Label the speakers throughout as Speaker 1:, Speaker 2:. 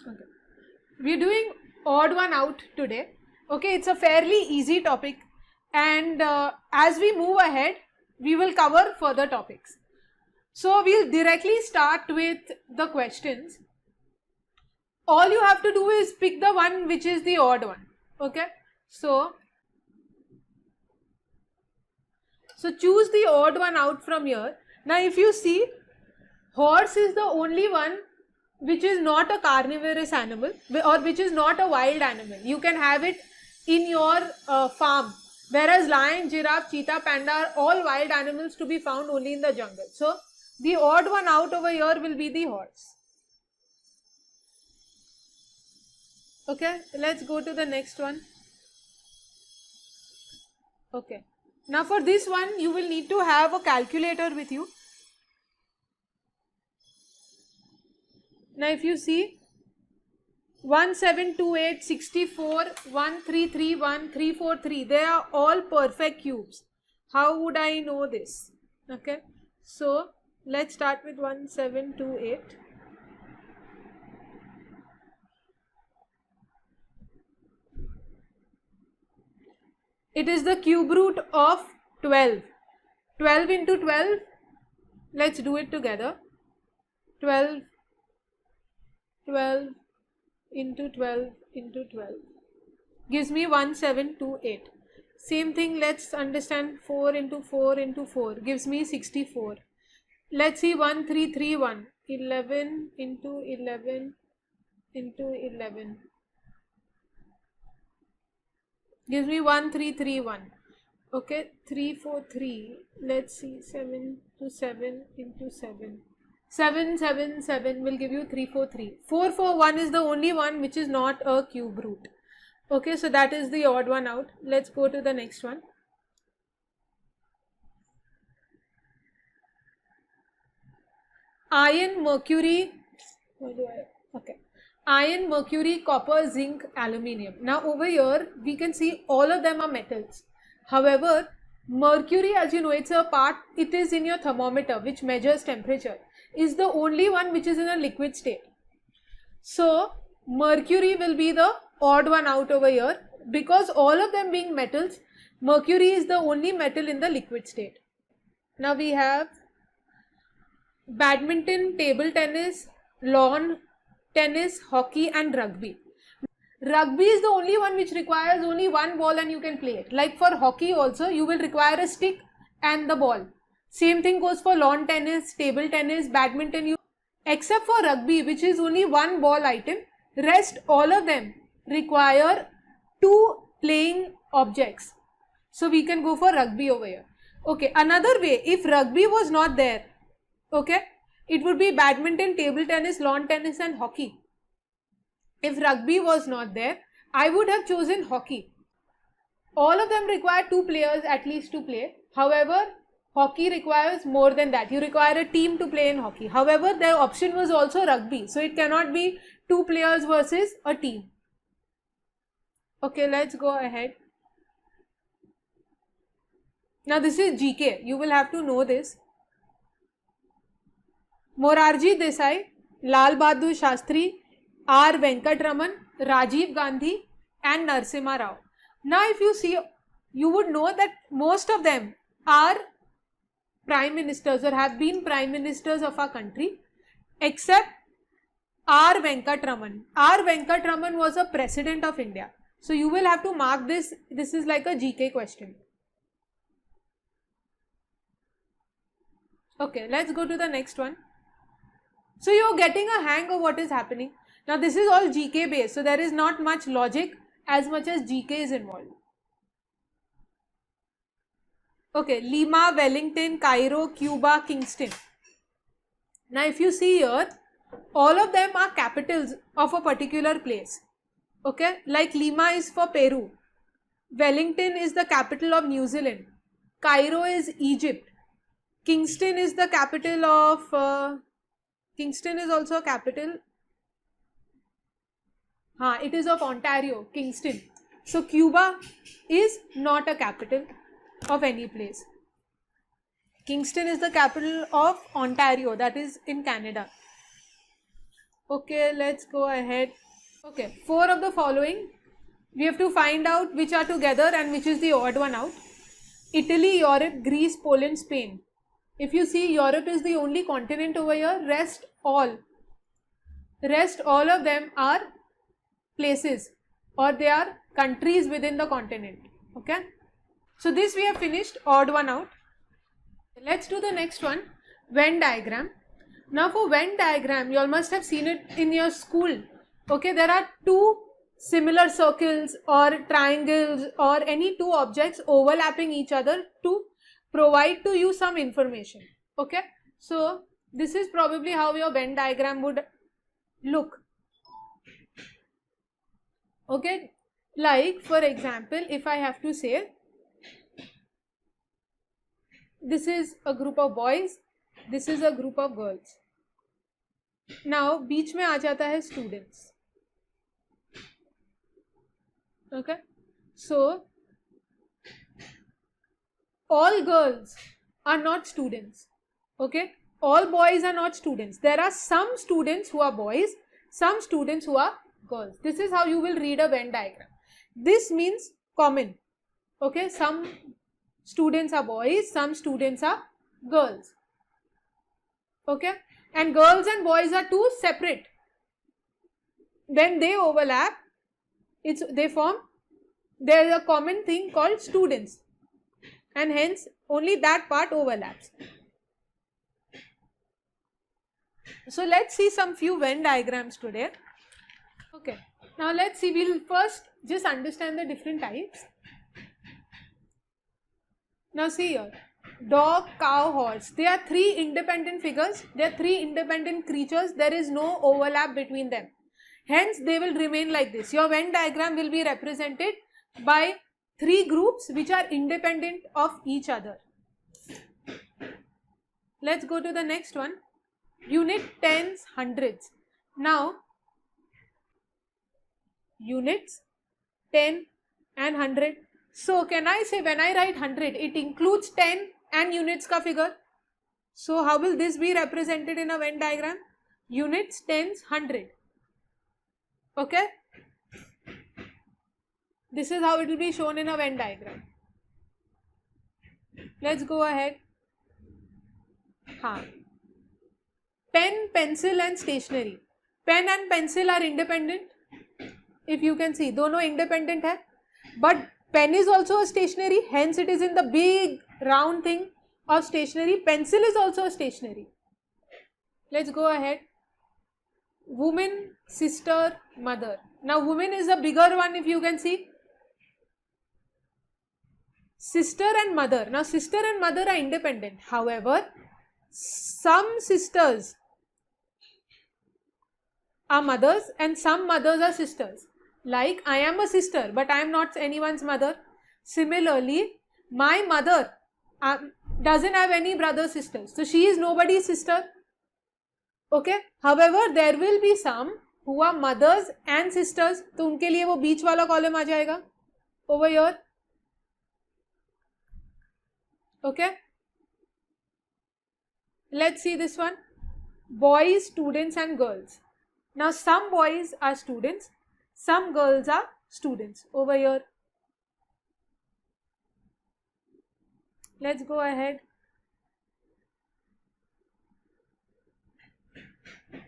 Speaker 1: Okay. We're doing odd one out today. Okay, it's a fairly easy topic, and as we move ahead, we will cover further topics. So we'll directly start with the questions. All you have to do is pick the one which is the odd one. Okay, so choose the odd one out from here. Now if you see, horse is the only one which is not a carnivorous animal or which is not a wild animal. You can have it in your farm, whereas lion, giraffe, cheetah, panda are all wild animals to be found only in the jungle. So the odd one out over here will be the horse. Okay, let's go to the next one. Okay, now for this one you will need to have a calculator with you. Now if you see, 1728, 64, 1331, 343, they are all perfect cubes. How would I know this? Okay, so let's start with 1728. It is the cube root of 12. 12 into 12, let's do it together. 12 into 12 into 12 gives me 1728. Same thing, let's understand 4 into 4 into 4 gives me 64. Let's see 1331, 11 into 11 into 11 gives me 1331. Okay, 343, let's see, 7 to 7 into 7. 777 will give you 343. 441 is the only one which is not a cube root. Okay, so that is the odd one out. Let's go to the next one. Iron, mercury, iron, mercury, copper, zinc, aluminium. Now over here we can see all of them are metals. However, mercury, as you know, it is in your thermometer which measures temperature, is the only one which is in a liquid state. So mercury will be the odd one out over here, because all of them being metals, mercury is the only metal in the liquid state. Now we have badminton, table tennis, lawn tennis, hockey and rugby. Rugby is the only one which requires only one ball and you can play it. Like for hockey also, you will require a stick and the ball. Same thing goes for lawn tennis, table tennis, badminton. Except for rugby, which is only one ball item, rest all of them require two playing objects. So we can go for rugby over here. Okay, another way, if rugby was not there, okay, it would be badminton, table tennis, lawn tennis and hockey. If rugby was not there, I would have chosen hockey. All of them require two players at least to play. However, hockey requires more than that. You require a team to play in hockey. However, the option was also rugby. So it cannot be two players versus a team. Okay, let's go ahead. Now this is GK. You will have to know this. Morarji Desai, Lal Bahadur Shastri, R. Venkatraman, Rajiv Gandhi and Narasimha Rao. Now if you see, you would know that most of them are prime ministers or have been prime ministers of our country, except R. Venkatraman. R. Venkatraman was a president of India. So you will have to mark this. This is like a GK question. Okay, let's go to the next one. So you're getting a hang of what is happening. Now this is all GK based, so there is not much logic as much as GK is involved. Okay, Lima, Wellington, Cairo, Cuba, Kingston. Now if you see here, all of them are capitals of a particular place. Okay, like Lima is for Peru, Wellington is the capital of New Zealand, Cairo is Egypt, Kingston is the capital of, Kingston is also a capital, it is of Ontario, Kingston. So Cuba is not a capital of any place. Kingston is the capital of Ontario, that is in Canada. Okay, let's go ahead. Okay, 4 of the following. We have to find out which are together and which is the odd one out. Italy, Europe, Greece, Poland, Spain. If you see, Europe is the only continent over here. Rest all of them are places, or they are countries within the continent. Okay, so this we have finished, odd one out. Let's do the next one, Venn diagram. Now for Venn diagram, you all must have seen it in your school. Okay, there are two similar circles or triangles or any two objects overlapping each other to provide to you some information. Okay, so this is probably how your Venn diagram would look. Okay, like for example, if I have to say this is a group of boys, this is a group of girls. Now बीच में आ जाता है students. Okay, so all girls are not students. Okay, all boys are not students. There are some students who are boys, some students who are girls. This is how you will read a Venn diagram. This means common. Okay, some students are boys, some students are girls. Okay, and girls and boys are two separate. When they overlap, there is a common thing called students, and hence only that part overlaps. So let's see some few Venn diagrams today. Okay, now let's see, we'll first just understand the different types. Now see here, dog, cow, horse, they are three independent figures, they are three independent creatures, there is no overlap between them. Hence they will remain like this. Your Venn diagram will be represented by three groups which are independent of each other. Let's go to the next one, unit, tens, hundreds. Now units, 10 and 100. So can I say when I write 100, it includes 10 and units ka figure. So how will this be represented in a Venn diagram? Units, tens, 100. Okay. This is how it will be shown in a Venn diagram. Let's go ahead. Pen, pencil and stationery. Pen and pencil are independent. If you can see, दोनों independent है. But pen is also a stationery, hence it is in the big round thing of stationery. Pencil is also a stationery. Let's go ahead. Woman, sister, mother. Now woman is the bigger one, if you can see. Sister and mother. Now sister and mother are independent. However, some sisters are mothers and some mothers are sisters. Like I am a sister, but I am not anyone's mother. Similarly, my mother doesn't have any brother sisters, so she is nobody's sister. Okay. However, there will be some who are mothers and sisters, तो उनके लिए वो बीच वाला column आ जाएगा over here. Okay. Let's see this one. Boys, students and girls. Now some boys are students, some girls are students over here. Let's go ahead.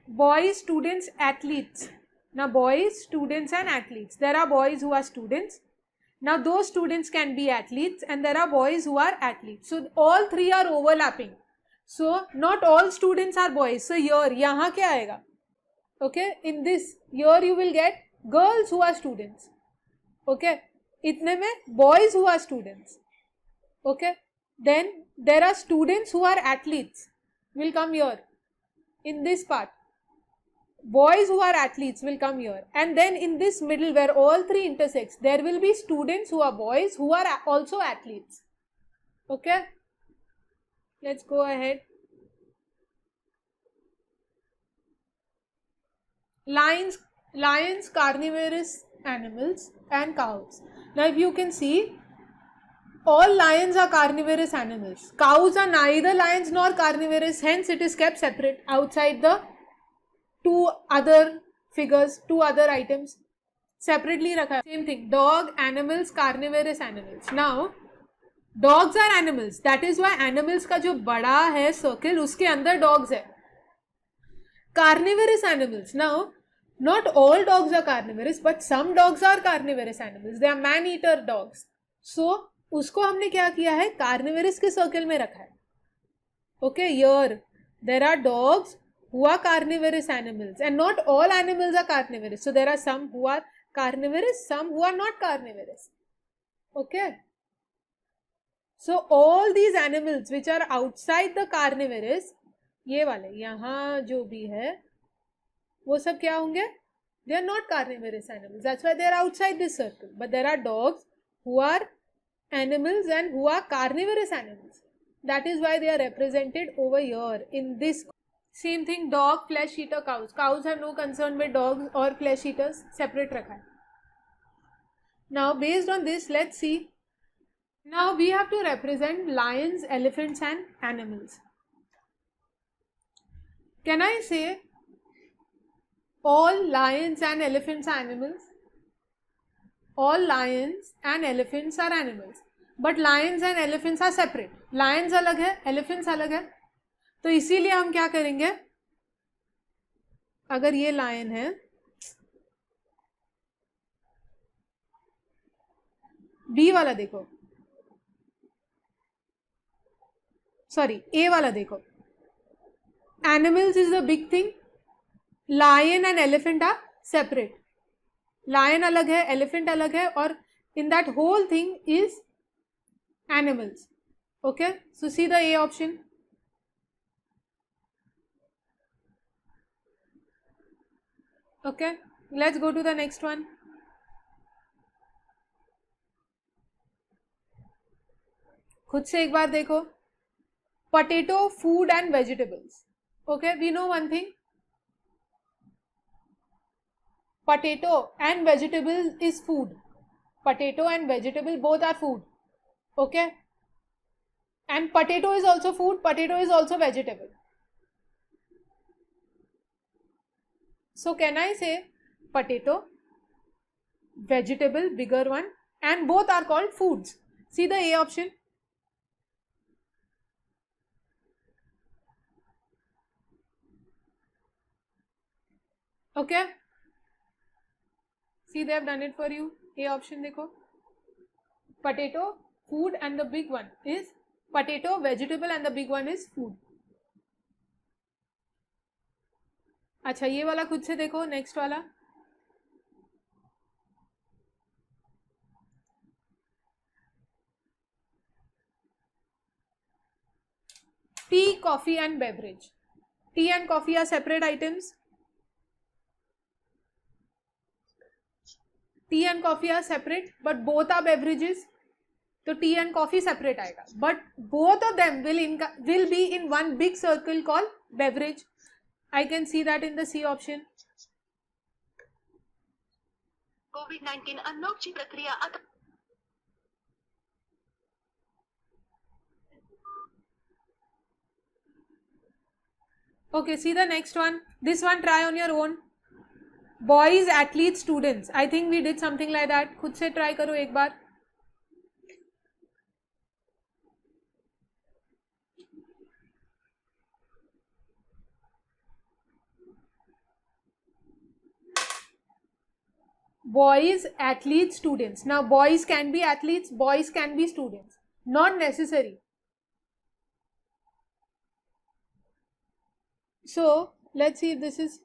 Speaker 1: Boys, students, athletes. Now boys, students and athletes. There are boys who are students. Now those students can be athletes and there are boys who are athletes. So all three are overlapping. So not all students are boys. So here, यहाँ क्या आएगा? Okay, in this, here you will get girls who are students. Okay, इतने में boys who are students. Okay, then there are students who are athletes. Will come here. In this part, boys who are athletes will come here. And then in this middle where all three intersects, there will be students who are boys who are also athletes. Okay, let's go ahead. Lions, carnivorous animals and cows. Now if you can see, all lions are carnivorous animals. Cows are neither lions nor carnivorous, hence it is kept separate outside the two other figures, two other items separately रखा है. Same thing, dog, animals, carnivorous animals. Now dogs are animals, that is why animals का जो बड़ा है circle उसके अंदर dogs है. Carnivorous animals. Now not all dogs are carnivorous, but some dogs are carnivorous animals. They are man-eater dogs. So उसको हमने क्या किया है, carnivorous के circle में रखा है. Okay, here there are dogs who are carnivorous animals, and not all animals are carnivorous. So there are some who are carnivorous, some who are not carnivorous. Okay. So all these animals which are outside the carnivorous, ये वाले यहाँ जो भी है वो सब क्या होंगे? They are not carnivorous animals. That's why they are outside this circle. But there are dogs who are animals and who are carnivorous animals. That is why they are represented over here in this. Same thing, dog, flesh eater, cows. Cows have no concern with dogs or flesh eaters. Separate रखा है. Now based on this, let's see. Now we have to represent lions, elephants and animals. Can I say all lions and elephants are animals? All lions and elephants are animals. But lions and elephants are separate. Lions अलग है, elephants अलग है. तो इसीलिए हम क्या करेंगे, अगर ये lion है, B वाला देखो, sorry, A वाला देखो. Animals is the big thing. Lion and elephant are separate. Lion अलग है, elephant अलग है, और in that whole thing is animals. Okay, so see the A option. Okay, let's go to the next one. खुद से एक बार देखो. Potato, food and vegetables. Okay, we know one thing. Potato and vegetable is food. Potato and vegetable both are food. Okay, and potato is also food, potato is also vegetable. So can I say potato, vegetable, bigger one, and both are called foods? See the A option. Okay, see they have done it for you. A option देखो. Potato, food, and the big one is potato, vegetable, and the big one is food. अच्छा, ये वाला खुद से देखो. Next वाला. Tea, coffee and beverage. Tea and coffee are separate items. Tea and coffee are separate, but both are beverages. So tea and coffee separate आएगा. But both of them will be in one big circle called beverage. I can see that in the C option.
Speaker 2: कोविड-19 अनलॉकची प्रक्रिया आता.
Speaker 1: Okay, see the next one. This one try on your own. Boys, athletes, students. I think we did something like that. खुद से try करो एक बार. Boys, athletes, students. Now boys can be athletes, boys can be students. Not necessary. So let's see if this is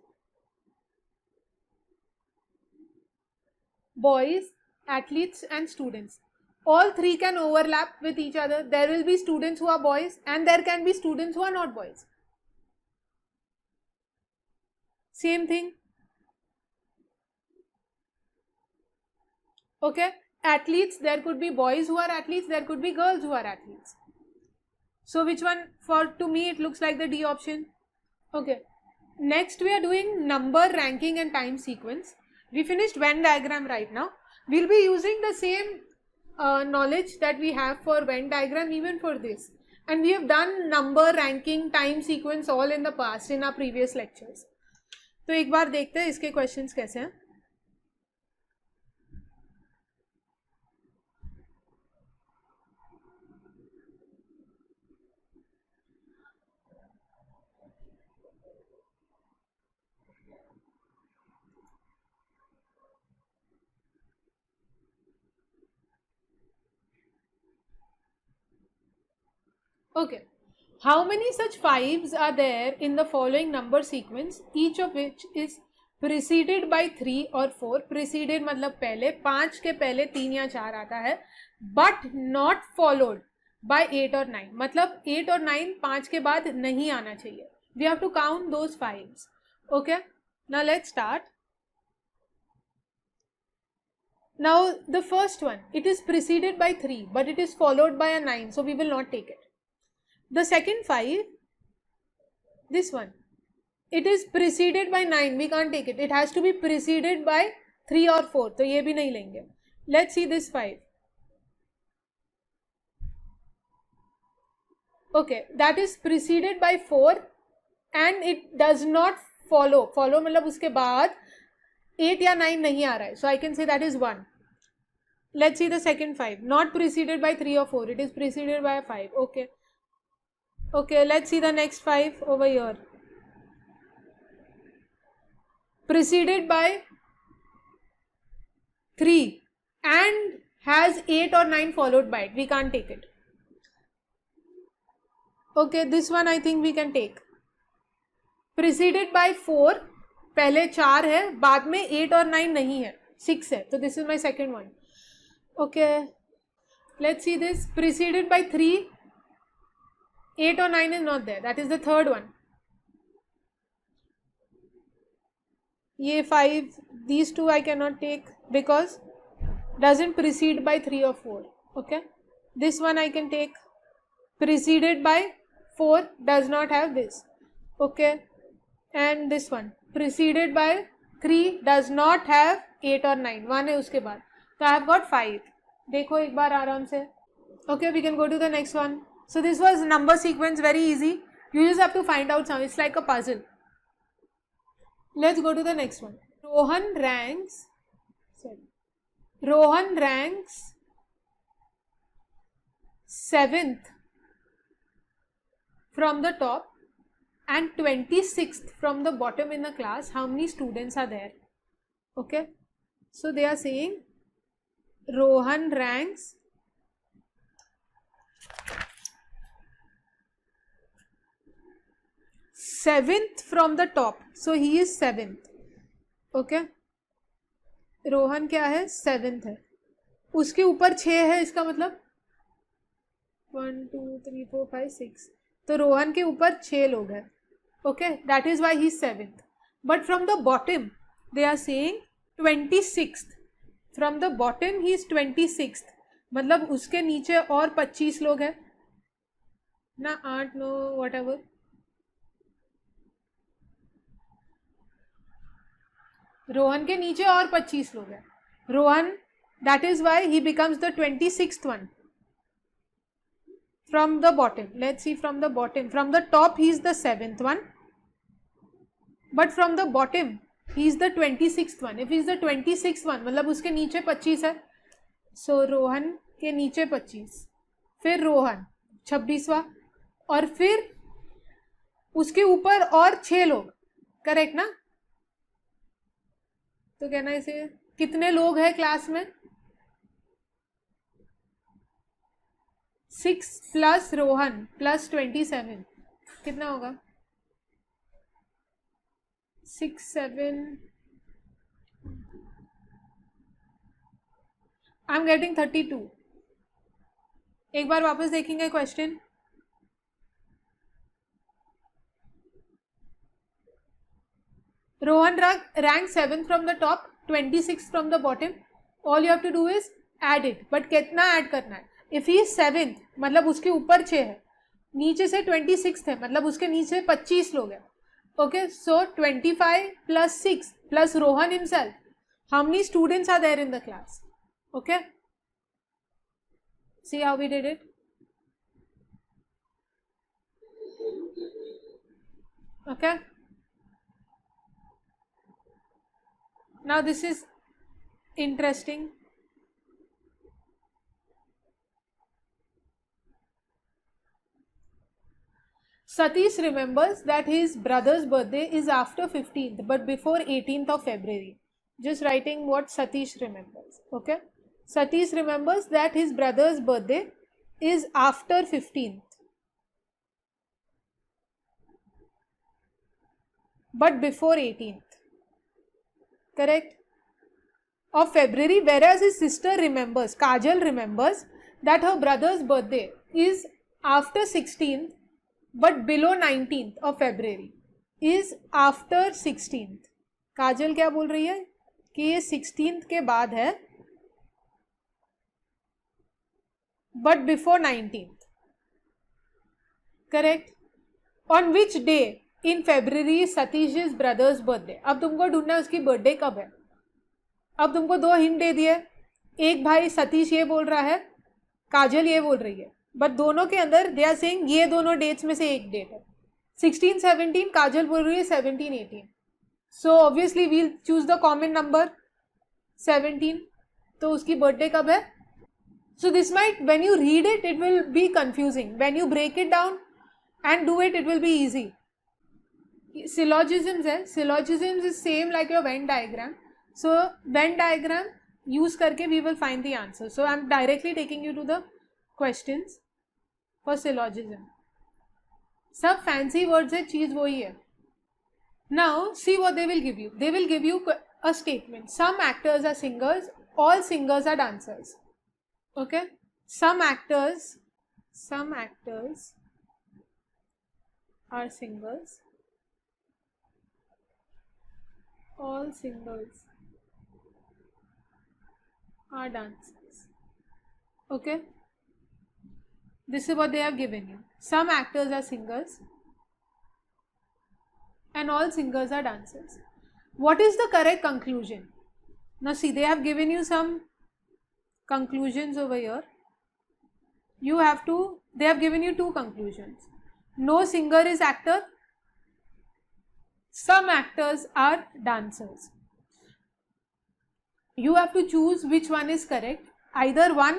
Speaker 1: boys, athletes and students. All three can overlap with each other. There will be students who are boys and there can be students who are not boys. Same thing. Okay, athletes, there could be boys who are athletes, there could be girls who are athletes. So which one? To me it looks like the D option. Okay, next we are doing number, ranking and time sequence. We finished Venn diagram right now. We'll be using the same knowledge that we have for Venn diagram even for this. And we have done number, ranking, time sequence all in the past in our previous lectures. तो एक बार देखते हैं इसके questions कैसे हैं. Okay. How many such fives are there in the following number sequence, each of which is preceded by 3 or 4? Preceded मतलब पहले, 5 के पहले 3 या 4 आता है, but not followed by 8 or 9. मतलब 8 और 9 5 के बाद नहीं आना चाहिए. We have to count those fives. Okay. Now let's start. Now the first one, it is preceded by 3, but it is followed by a 9, so we will not take it. The second 5, this one, it is preceded by 9, we can't take it. It has to be preceded by 3 or 4, तो ये भी नहीं लेंगे. Let's see this 5. Okay, that is preceded by 4 and it does not follow. Follow मतलब उसके बाद 8 या 9 नहीं आ रहा है. So I can say that is 1. Let's see the second 5. Not preceded by 3 or 4. It is preceded by 5. Okay. Okay, let's see the next 5 over here. Preceded by 3 and has 8 or 9 followed by it. We can't take it. Okay, this one I think we can take. Preceded by 4, पहले 4 है, बाद में 8 और 9 नहीं है, 6 है. So this is my second one. Okay, let's see this. Preceded by 3, 8 or 9 is not there. That is the third one. ये 5, these two I cannot take because doesn't precede by 3 or 4. Okay, this one I can take. Preceded by 4 does not have this. Okay, and this one preceded by 3 does not have 8 or 9. 1 है उसके बाद. So I have got 5. देखो एक बार आराम से. Okay, we can go to the next one. So this was number sequence, very easy. You just have to find out some. It's like a puzzle. Let's go to the next one. Rohan ranks 7th from the top and 26th from the bottom in the class. How many students are there? Okay, so they are saying Rohan ranks 7th from the top, so he is 7th. Okay, Rohan क्या है, 7th है, उसके ऊपर 6 है, इसका मतलब 1 2 3 4 5 6, तो रोहन के ऊपर 6 लोग हैं. Okay, that is why he is 7th. But from the bottom they are saying 26th. From the bottom he is 26th, मतलब उसके नीचे और 25 लोग हैं ना, 8 9 whatever. रोहन के नीचे और 25 लोग हैं. Rohan, that is why he becomes the 26th one from the bottom. Let's see from the bottom. From the top he is the 7th one, but from the bottom he is the 26th one. If he is the 26th one, मतलब उसके नीचे 25 है, so Rohan के नीचे 25, फिर रोहन 26वां, और फिर उसके ऊपर और 6 लोग. करेक्ट ना? तो कहना इसे, कितने लोग हैं क्लास में? 6 प्लस रोहन प्लस 27, कितना होगा? 6 7, आई एम गेटिंग 32. एक बार वापस देखेंगे question. Rohan rank 7th from the top, 26th from the bottom. All you have to do is add it. But कितना ऐड करना है? If he is 7th, मतलब उसके ऊपर 6 है, नीचे से 26th है, मतलब उसके नीचे 25 लोग हैं. Okay, so 25 plus 6 plus Rohan himself. How many students are there in the class? Okay, see how we did it? Okay. Now this is interesting. Satish remembers that his brother's birthday is after 15th but before 18th of February. Just writing what Satish remembers. Okay. Satish remembers that his brother's birthday is after 15th but before 18th. Correct? Of February, whereas his sister remembers, Kajal remembers that her brother's birthday is after 16th but below 19th of February. Is after 16th. काजल क्या बोल रही है कि ये 16th के बाद है but before 19th. Correct? On which day in February is Satish's brother's birthday? अब तुमको ढूंढना है उसकी बर्थडे कब है. अब तुमको दो हिंट दे दिए. एक भाई सतीश ये बोल रहा है, काजल ये बोल रही है, बट दोनों के अंदर दे आर सेइंग ये दोनों डेट्स में से एक डेट है. 16, 17, काजल बोल रही है 17, 18. So obviously we'll choose the common number 17. तो उसकी बर्थडे कब है? So this might when you read it it will be confusing. When you break it down and do it will be easy. Syllogisms है. Syllogisms is same like your Venn diagram. So Venn diagram use करके we will find the answer. So I am directly taking you to the questions for syllogism. सब fancy words है, चीज वही है. Now see what they will give you. They will give you a statement. Some actors are singers. All singers are dancers. Okay. Some actors are singers. All singers are dancers. Okay. This is what they have given you. Some actors are singers and all singers are dancers. What is the correct conclusion? Now see, they have given you some conclusions over here. They have given you two conclusions. No singer is actor. Some actors are dancers. You have to choose which one is correct. Either one,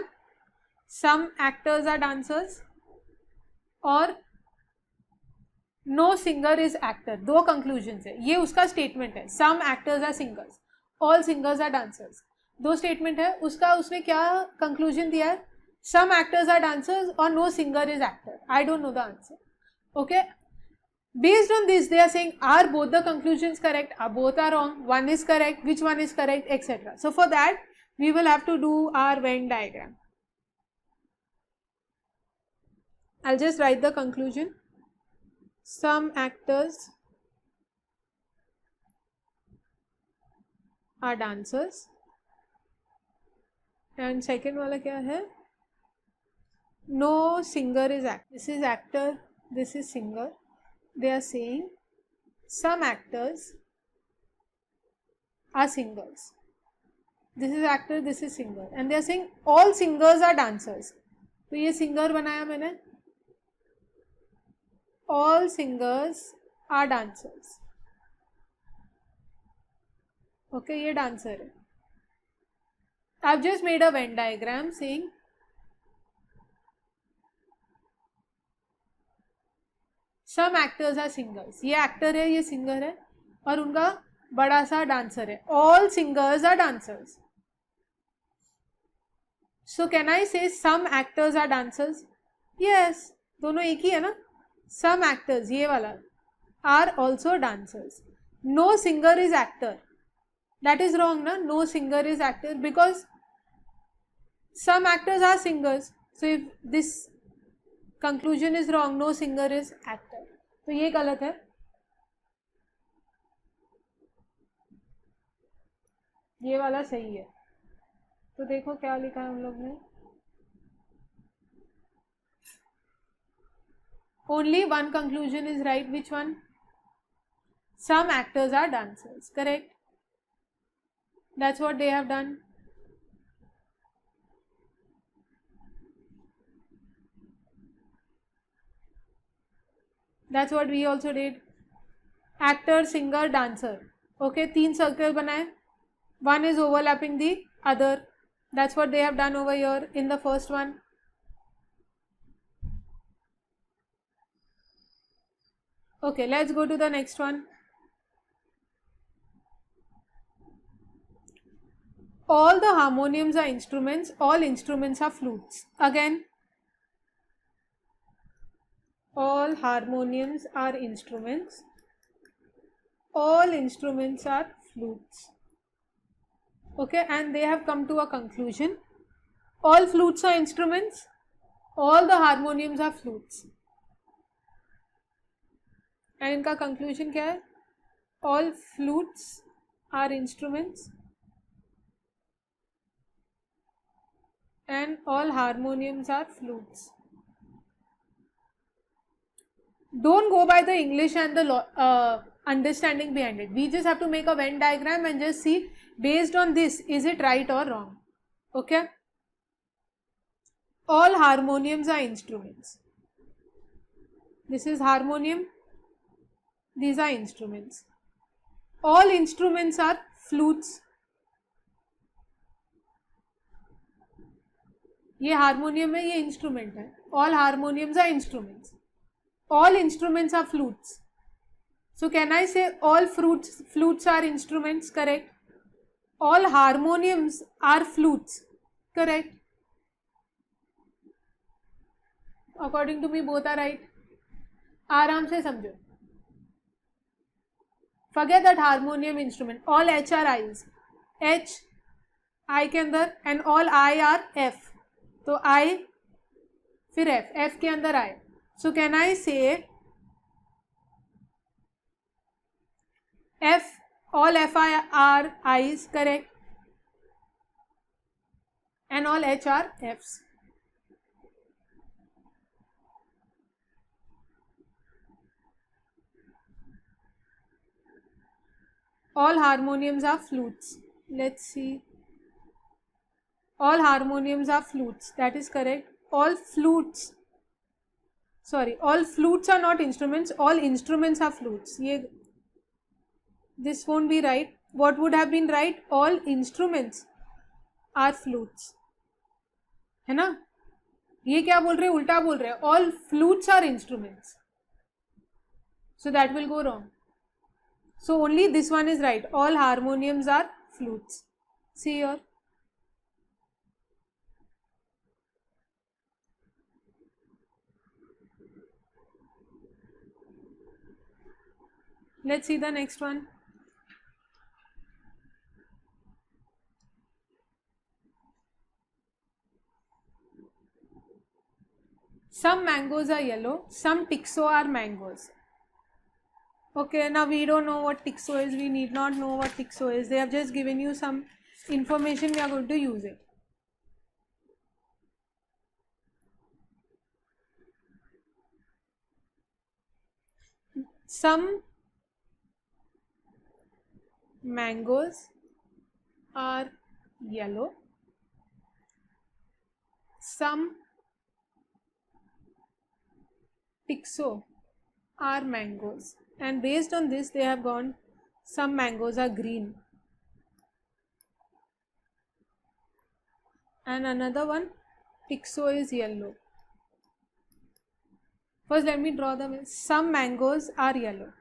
Speaker 1: some actors are dancers, or no singer is actor. दो conclusions है. ये उसका statement है. Some actors are singers. All singers are dancers. दो statement है. उसका उसने क्या conclusion दिया है? Some actors are dancers or no singer is actor. I don't know the answer. Okay. Based on this, they are saying, are both the conclusions correct? Are both are wrong? One is correct, which one is correct, etc. So for that, we will have to do our Venn diagram. I'll just write the conclusion. Some actors are dancers. And second वाला क्या है? No singer is actor. This is actor, this is singer. They are saying some actors are singers. This is actor, this is singer. And they are saying all singers are dancers. तो ये singer बनाया मैंने. All singers are dancers. Okay, ये dancer है. I've just made a Venn diagram saying some actors are singers. ये actor है, ये singer है, और उनका बड़ा सा dancer है. All singers are dancers. So can I say some actors are dancers? Yes, दोनों एक ही है ना. Some actors, ये वाला, are also dancers. No singer is actor. That is wrong, na? No singer is actor because some actors are singers. So if this conclusion is wrong, no singer is actor. तो ये गलत है. ये वाला सही है. तो देखो क्या लिखा है हम लोग ने. Only one conclusion is right. Which one? Some actors are dancers. Correct. That's what they have done. That's what we also did. Actor, singer, dancer. Okay, 3 circle बनाए. One is overlapping the other. That's what they have done over here in the first one. Okay, let's go to the next one. All the harmoniums are instruments, all instruments are flutes. Again, all harmoniums are instruments, all instruments are flutes. Okay, and they have come to a conclusion. All flutes are instruments, all the harmoniums are flutes. And इनका conclusion क्या है? All flutes are instruments and all harmoniums are flutes. Don't go by the English and the understanding behind it. We just have to make a Venn diagram and just see based on this, is it right or wrong? Okay. All harmoniums are instruments. This is harmonium. These are instruments. All instruments are flutes. ये harmonium है, ये instrument है. All harmoniums are instruments. All instruments are flutes. So can I say all flutes are instruments? Correct. All harmoniums are flutes. Correct. According to me, both are right. आराम से समझो. Forget that harmonium instrument. All H are I's. H I के अंदर and all I are F. तो I फिर F. F के अंदर I. So can I say F, all Fi are I's, correct, and all H are F's. All harmoniums are flutes. Let's see. All harmoniums are flutes. That is correct. All flutes are not instruments. All instruments are flutes. This won't be right. What would have been right? All instruments are flutes. है ना? ये क्या बोल रहे हैं? उल्टा बोल रहे हैं. All flutes are instruments. So that will go wrong. So only this one is right. All harmoniums are flutes. See here. Let's see the next one. Some mangoes are yellow, some Tixo are mangoes. Okay, now we don't know what Tixo is. We need not know what Tixo is. They have just given you some information. We are going to use it. Some mangoes are yellow, some Tixo are mangoes, and based on this they have gone some mangoes are green, and another one Tixo is yellow. First let me draw them. Some mangoes are yellow.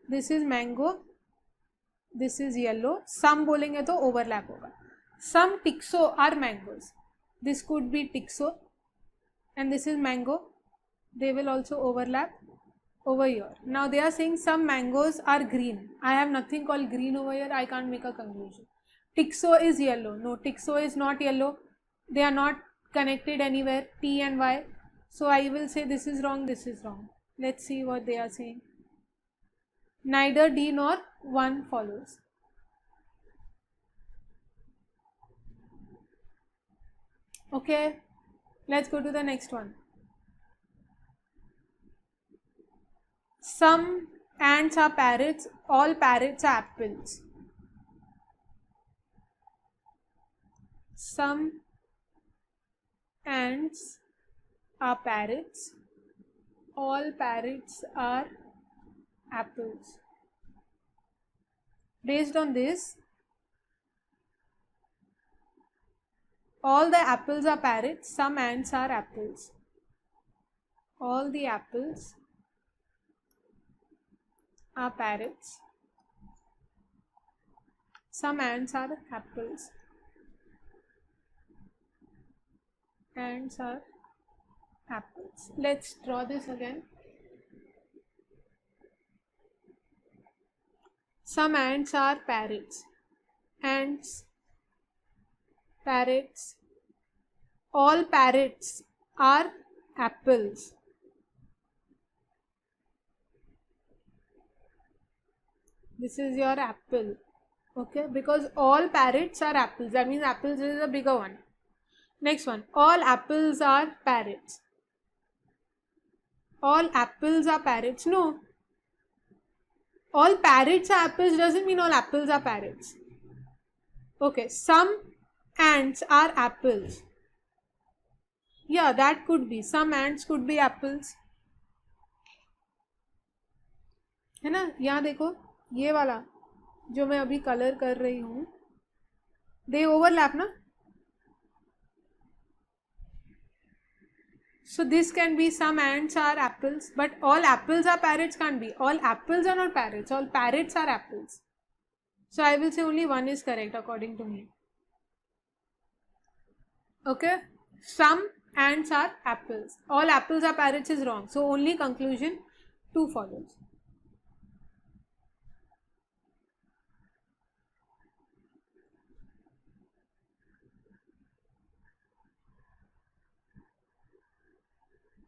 Speaker 1: This is mango, this is yellow. Some बोलेंगे तो overlap होगा. Some Tixo are mangoes. This could be Tixo and this is mango. They will also overlap over here. Now they are saying some mangoes are green. I have nothing called green over here. I can't make a conclusion. Tixo is yellow. No, Tixo is not yellow. They are not connected anywhere. T and Y. So I will say this is wrong, this is wrong. Let's see what they are saying. Neither D nor 1 follows. Okay, let's go to the next one. Some ants are parrots, all parrots are apples. Some ants are parrots, all parrots are apples. Based on this, All the apples are parrots. Some ants are apples. All the apples are parrots. Some ants are apples. Ants are apples. Let's draw this again. Some ants are parrots. Ants, parrots. All parrots are apples. This is your apple. Okay, because all parrots are apples. That means apples is a bigger one. Next one. All apples are parrots. All apples are parrots. No. All parrots are apples doesn't mean all apples are parrots. Okay, some ants are apples. Yeah, that could be. Some ants could be apples. है ना, यहाँ देखो ये वाला जो मैं अभी colour कर रही हूँ, they overlap ना. So this can be some ants are apples, but all apples are parrots can't be. All apples are not parrots. All parrots are apples. So I will say only one is correct according to me. Okay. Some ants are apples. All apples are parrots is wrong. So only conclusion 2 follows.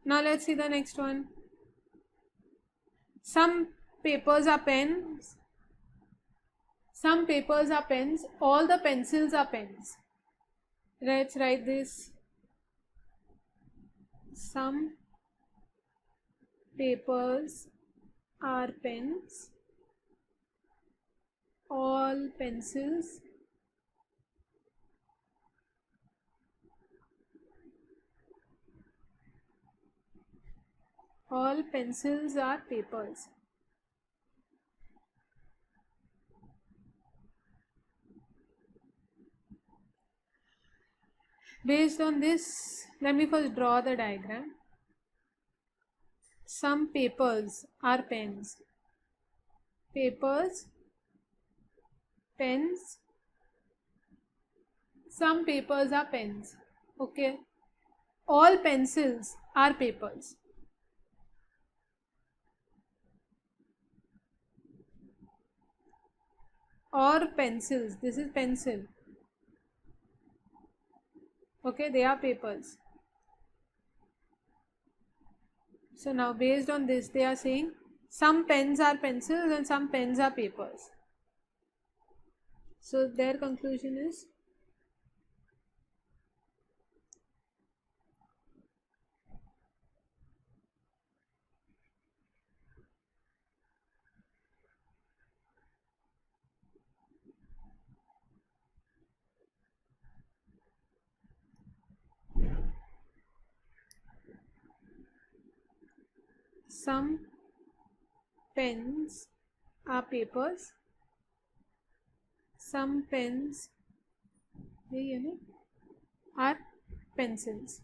Speaker 1: Now let's see the next one. Some papers are pens. Some papers are pens. All the pencils are pens. Let's write this. Some papers are pens. All pencils all pencils are papers. Based on this, let me first draw the diagram. Some papers are pens. Papers, pens. Some papers are pens. Okay. All pencils are papers. Or pencils. This is pencil. Okay, they are papers. So now based on this, they are saying some pens are pencils and some pens are papers. So their conclusion is some pens are papers, some pens are pencils.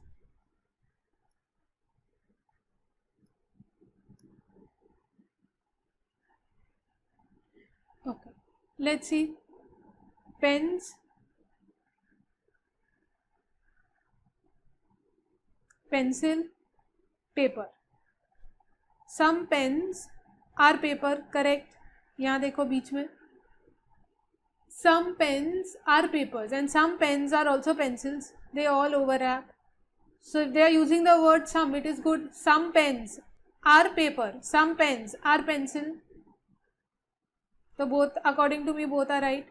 Speaker 1: Okay, let's see. Pens, pencil, paper. Some pens are paper, correct. यहाँ देखो बीच में. Some pens are papers and some pens are also pencils. They all overlap. So if they are using the word some, it is good. Some pens are paper, some pens are pencil. So both, according to me, both are right.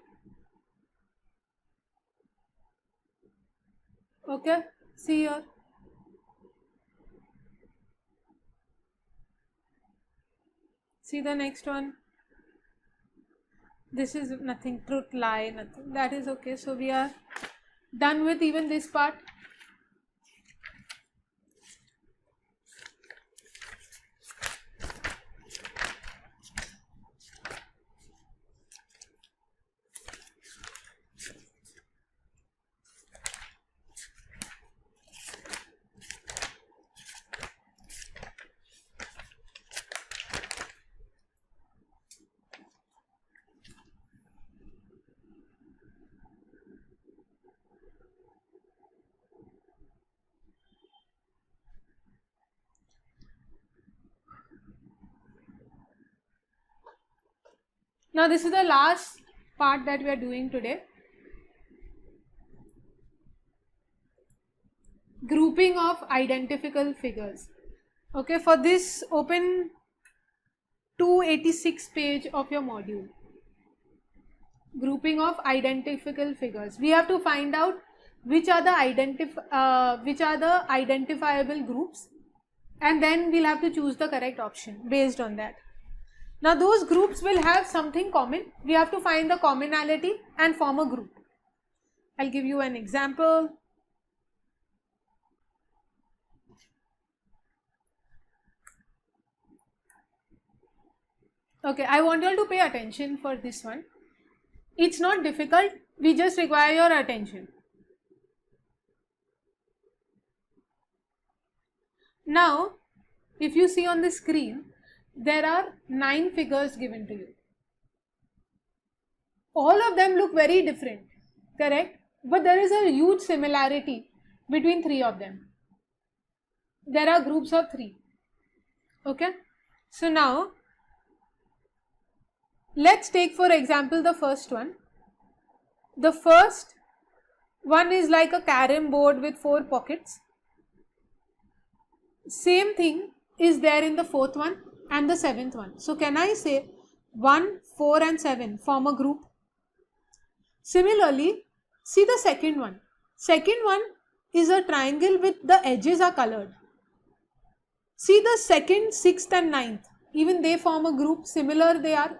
Speaker 1: Okay, see here. See the next one. This is nothing, truth, lie, nothing. That is okay. So we are done with even this part. Now this is the last part that we are doing today. Grouping of identical figures. Okay, for this open 286 page of your module. Grouping of identical figures. We have to find out which are the identifiable groups, and then we'll have to choose the correct option based on that. Now those groups will have something common. We have to find the commonality and form a group. I'll give you an example. Okay, I want you all to pay attention for this one. It's not difficult, we just require your attention. Now, if you see on the screen, there are 9 figures given to you. All of them look very different, correct? But there is a huge similarity between 3 of them. There are groups of 3. Okay? So now, let's take for example the first one. The first one is like a carom board with 4 pockets. Same thing is there in the 4th one and the 7th one. So can I say 1, 4 and 7 form a group? Similarly, see the second one. Second one is a triangle with the edges are colored. See the 2nd, 6th and 9th. Even they form a group. Similar they are.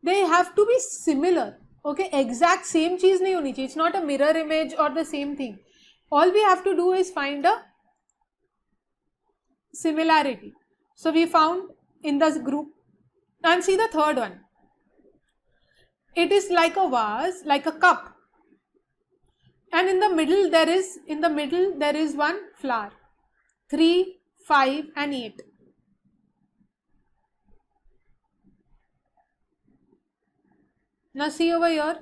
Speaker 1: They have to be similar. Okay, exact same cheese nahi honi chahiye. It's not a mirror image or the same thing. All we have to do is find a similarity. So we found in this group. And see the third one. It is like a vase, like a cup. And in the middle there is one flower. 3, 5 and 8. Now see over here,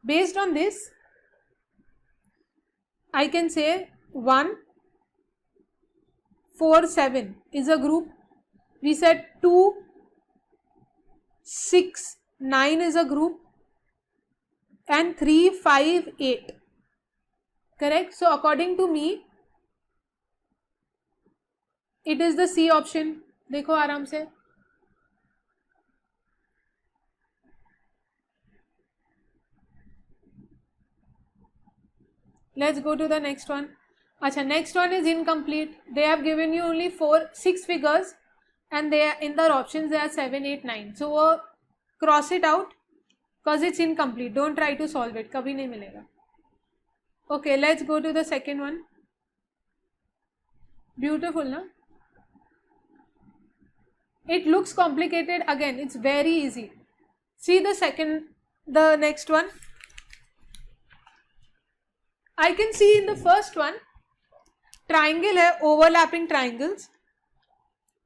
Speaker 1: based on this, I can say 1, 4, 7 is a group. We said 2, 6, 9 is a group, and 3, 5, 8. Correct? So according to me, it is the C option. देखो आराम से. Let's go to the next one. Acha, next one is incomplete. They have given you only 6 figures, and they are in their options. There are 7, 8, 9. So cross it out because it's incomplete. Don't try to solve it. कभी नहीं मिलेगा. Okay, let's go to the second one. Beautiful, na? It looks complicated. Again, it's very easy. See the next one. I can see in the first one, triangle hai, overlapping triangles.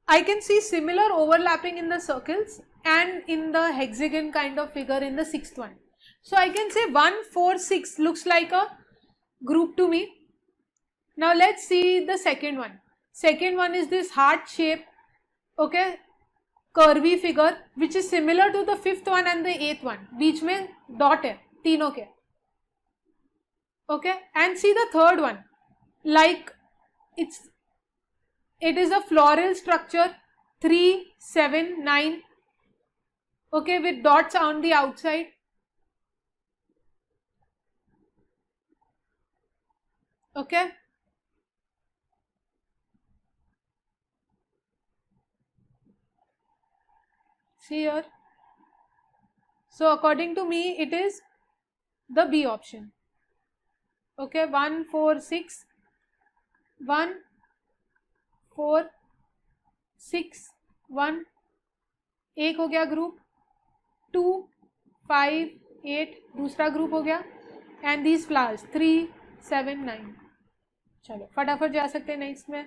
Speaker 1: I can see similar overlapping in the circles and in the hexagon kind of figure in the 6th one. So I can say 1, 4, 6 looks like a group to me. Now let's see the second one. Second one is this heart shape, okay, curvy figure, which is similar to the 5th one and the 8th one. बीच में dot है तीनों के. Okay, and see the third one, like it is a floral structure, 3, 7, 9, okay, with dots on the outside. Okay, see here. So according to me, it is the B option. Okay, 1, 4, 6, 1, 4, 6, 1, एक हो गया group, 2, 5, 8 दूसरा group हो गया, and these flowers 3, 7, 9. चलो फटाफट जा सकते हैं नेक्स्ट में.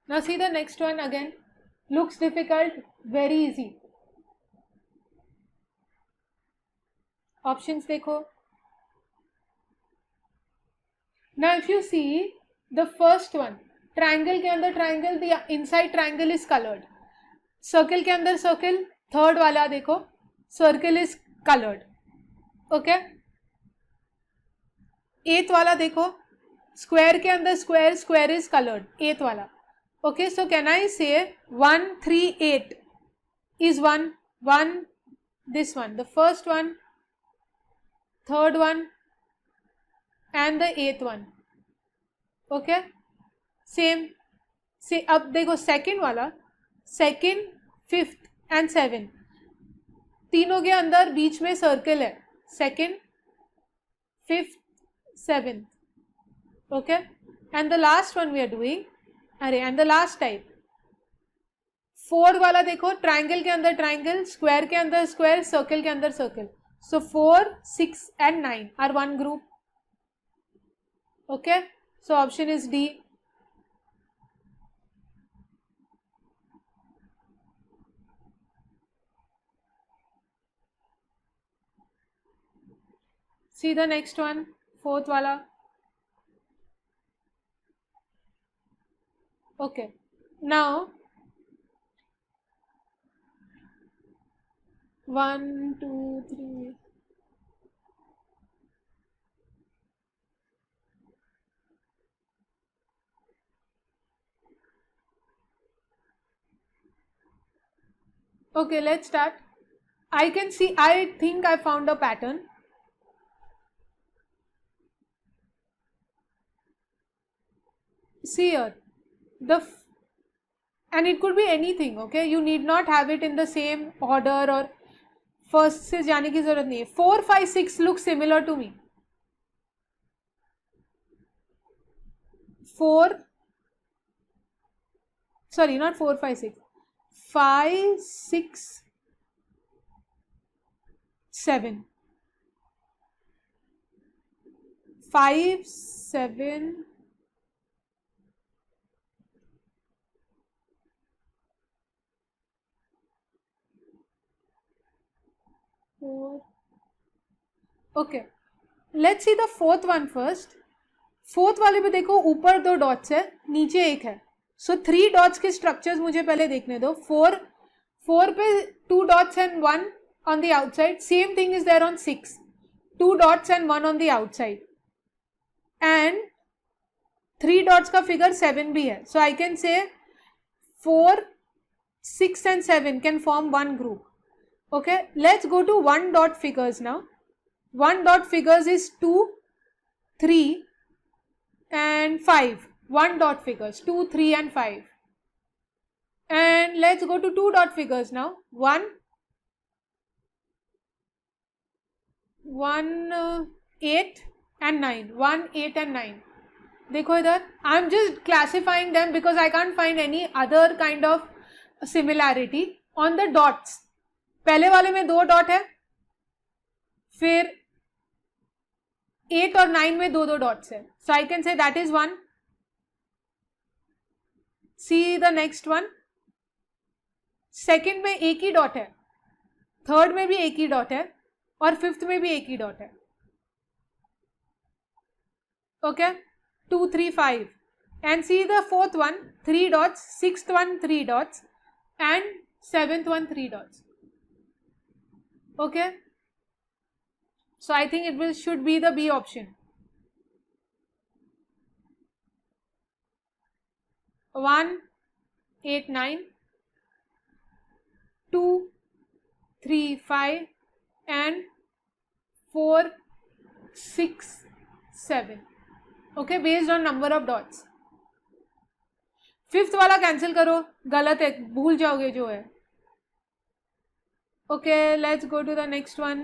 Speaker 1: Now see the next one again. Looks difficult, very easy. Options देखो. Now if you see the first one, triangle के अंदर triangle, the inside triangle is colored. Circle के अंदर circle, third वाला देखो, circle is colored. Okay. Eighth वाला देखो, square के अंदर square, square is colored. Eighth वाला. Okay, so can I say 1, 3, 8 is one, this one, the first one, third one, and the eighth one. Okay, same. से अब देखो second वाला, second, fifth and seven, तीनों के अंदर बीच में सर्कल है, second, fifth, seventh. Okay, and the last one we are doing, अरे and the last type, fourth वाला देखो, ट्राइंगल के अंदर ट्राइंगल, स्क्वायर के अंदर स्क्वायर, सर्कल के अंदर circle. So 4, 6 and 9 are one group. Okay, so option is D. See the next one, fourth wala. Okay, now 1, 2, 3. Okay, let's start. I can see, I think I found a pattern. See here, and it could be anything. Okay, you need not have it in the same order or first से जाने की जरूरत नहीं है. 4, 5, 6 look similar to me. 4, sorry, not 4, 5, 6, 5, 6, 7, 5, 7, 4. Okay, let's see the fourth one first. Fourth वाले पे देखो, ऊपर 2 डॉट्स है, नीचे 1 है. सो 3 डॉट्स के स्ट्रक्चर्स मुझे पहले देखने दो. 4 पे 2 dots and 1 on the outside. Same thing is there on 6. 2 dots and 1 on the outside. And 3 dots का figure 7 भी है. So I can say 4, 6 and 7 can form one group. Okay, let's go to 1 dot figures now. 1 dot figures is 2, 3 and 5. 1 dot figures 2, 3 and 5. And let's go to 2 dot figures now. 1, 8 and 9. 1, 8 and 9. देखो इधर, I am just classifying them because I can't find any other kind of similarity on the dots. पहले वाले में 2 dot है, फिर 8 और 9 में 2 dots है. So I can say that is 1. See the next one. Second में एक ही डॉट है, थर्ड में भी एक ही डॉट है और फिफ्थ में भी एक ही डॉट है. Okay, 2, 3, 5. And see the fourth one, 3 dots, sixth one 3 dots and seventh one 3 dots. Okay, so I think it should be the B option. 1, 8, 9, 2, 3, 5 and 4, 6, 7. Okay, based on number of dots. Fifth वाला cancel करो, गलत है, भूल जाओगे जो है. Okay, let's go to the next one.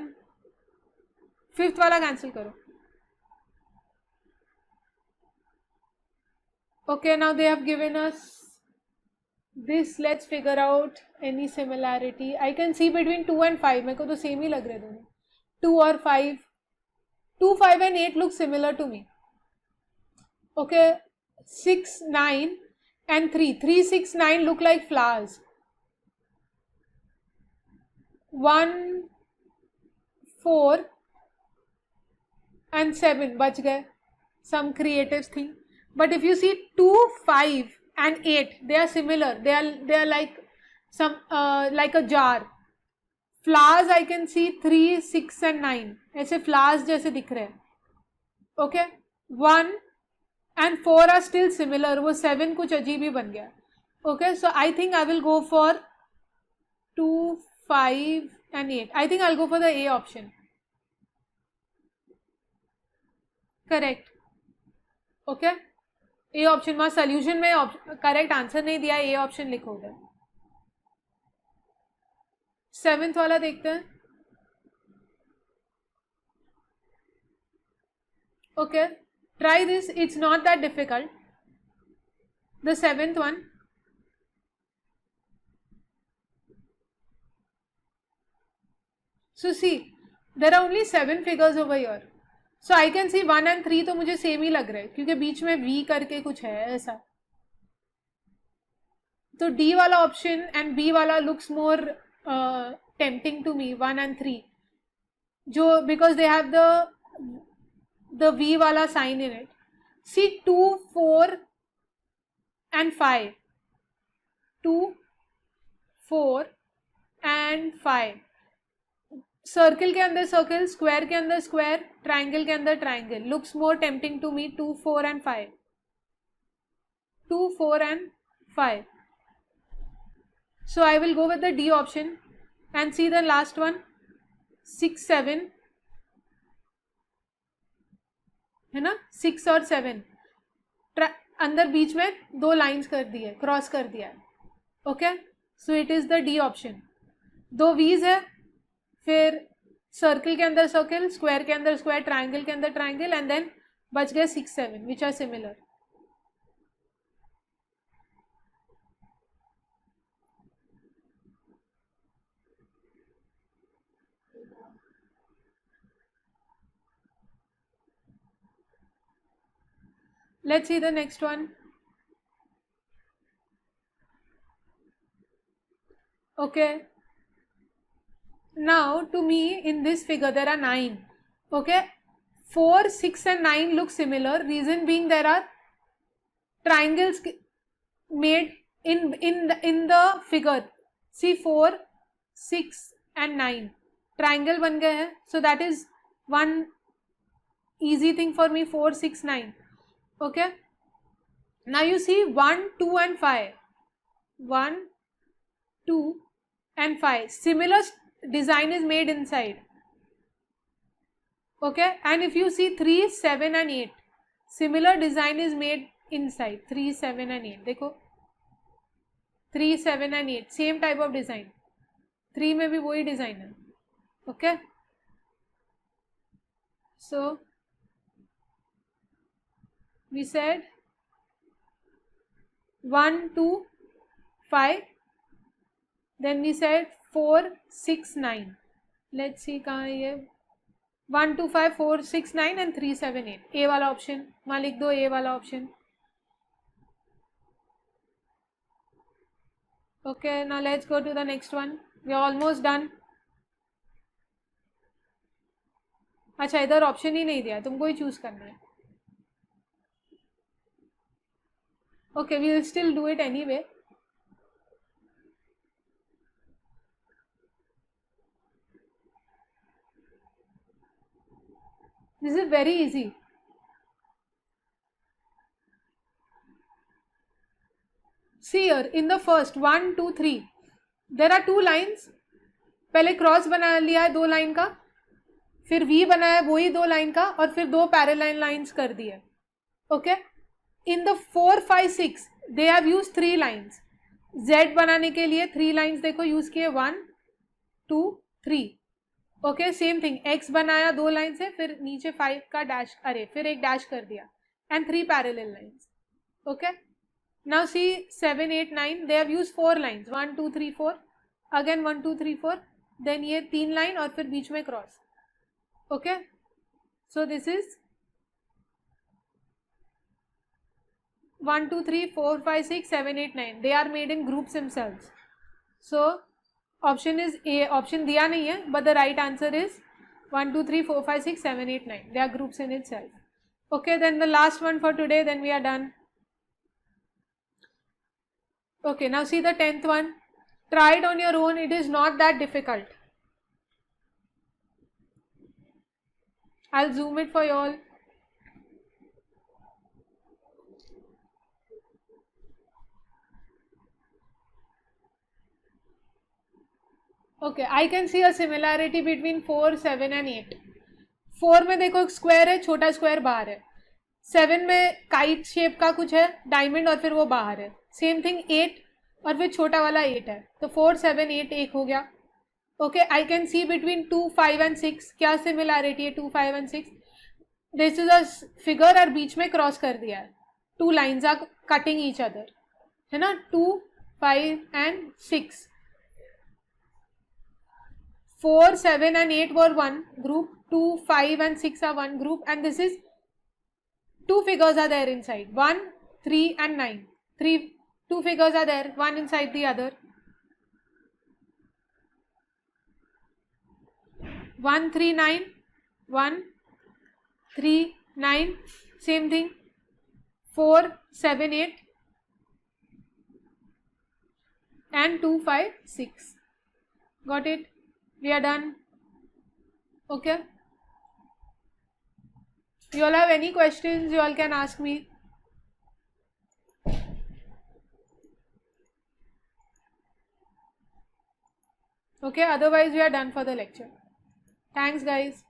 Speaker 1: Fifth वाला cancel करो. Okay, now they have given us this. Let's figure out any similarity. I can see between 2 and 5. मेरे को तो सेम ही लग रहे दोनों. 2 और 5. 2, 5 and 8 look similar to me. Okay, 6, 9 and 3. 3, 6, 9 look like flowers. 1, 4 and 7 बच गए. some creative thing. But if you see 2, 5 and 8, they are similar. They are like some like a jar. Flowers I can see 3, 6 and 9. ऐसे flowers जैसे दिख रहे हैं. Okay, 1 and 4 are still similar. वो 7 कुछ अजीब ही बन गया. Okay, so I think I will go for 2, 5 and 8. I think I'll go for the A option. Correct. Okay, A option. वहाँ solution में correct answer नहीं दिया, A option लिखोगे. 7th वाला देखते हैं. Okay, try this. It's not that difficult. The 7th one. So see, there are only 7 figures over here. So I can see 1 and 3 तो मुझे सेम ही लग रहा है क्योंकि बीच में V करके कुछ है ऐसा. तो D वाला ऑप्शन and B वाला looks more tempting to me, 1 and 3. जो because they have the V वाला sign in it. See 2, 4 and 5. 2, 4 and 5. Circle के अंदर सर्कल, स्क्वायर के अंदर स्क्वायर, ट्राइंगल के अंदर triangle. Looks more tempting to me. 2, 4 and 5. 2, 4 and 5. So I will go with the D option and see the last one. 6, 7 है ना. 6 और 7 अंदर बीच में 2 लाइंस कर दिए, क्रॉस कर दिया. Okay, so it is the D option. 2 V's है, फिर सर्कल के अंदर सर्कल, स्क्वायर के अंदर स्क्वायर, ट्राइंगल के अंदर ट्राइंगल, एंड देन बच गए 6, 7 which are similar. Let's see the next one. Okay, now to me in this figure there are 9. Okay, 4, 6 and 9 look similar. Reason being there are triangles made in the figure. See 4, 6 and 9 triangle बन गए हैं. So that is one easy thing for me. 4, 6, 9. Okay, now you see 1, 2 and 5. 1, 2 and 5 similar design is made inside. Okay, and if you see 3, 7 and 8 similar design is made inside. 3, 7 and 8 देखो, 3, 7 and 8 same type of design. 3 में भी वही design है. Okay, so we said 1, 2, 5. Then we said 4, 6, 9. Let's see कहाँ है ये. 1, 2, 5, 4, 6, 9 and 3, 7, 8. A वाला option वहाँ लिख दो. A वाला option. Okay, now let's go to the next one. We are almost done. अच्छा, इधर ऑप्शन ही नहीं दिया, तुमको ही चूज करना है. Okay, we will still do it anyway. This is very easy. See here in the first 1, 2, 3 there are 2 lines. पहले cross बना लिया है 2 लाइन का, फिर V बनाया वही 2 लाइन का, और फिर 2 पैरेलल लाइंस कर दिए. Okay, in the 4, 5, 6 they have use 3 lines. Z बनाने के लिए 3 लाइंस देखो यूज किए. 1, 2, 3. Okay, same thing. X बनाया 2 लाइन से, फिर नीचे 5 का डैश, अरे फिर एक डैश कर दिया, and 3 parallel lines. Okay, now see 7, 8, 9 they have used 4 lines. 1, 2, 3, 4 again 1, 2, 3, 4, then ये 3 लाइन और फिर बीच में cross. Okay, so this is 1, 2, 3, 4, 5, 6, 7, 8, 9. They are made in groups themselves. So option is A. Option दिया नहीं है, but the right answer is 1, 2, 3, 4, 5, 6, 7, 8, 9. They are groups in itself. Okay, then the last one for today, then we are done. Okay, now see the 10th one. Try it on your own, it is not that difficult. I'll zoom it for you all. Okay, I can see a similarity between 4, 7 and 8. 4 में देखो एक square है, छोटा square बाहर है. 7 में kite shape का कुछ है, डायमंड, और फिर वो बाहर है. सेम थिंग 8 और फिर छोटा वाला 8 है. तो 4, 7, 8 एक हो गया. Okay, I can see between 2, 5 and 6. क्या सिमिलैरिटी है 2, 5 and 6? This is a figure और बीच में क्रॉस कर दिया है. 2 lines are cutting each other, है ना. 2, 5 and 6. 4, 7 and 8 were one group, 2, 5 and 6 are one group, and this is 2 figures are there inside, 1, 3 and 9. 2 figures are there, one inside the other. 1, 3, 9, 1, 3, 9, same thing, 4, 7, 8 and 2, 5, 6. Got it? We are done. Okay. You all have any questions, you all can ask me. Okay, otherwise we are done for the lecture. Thanks guys.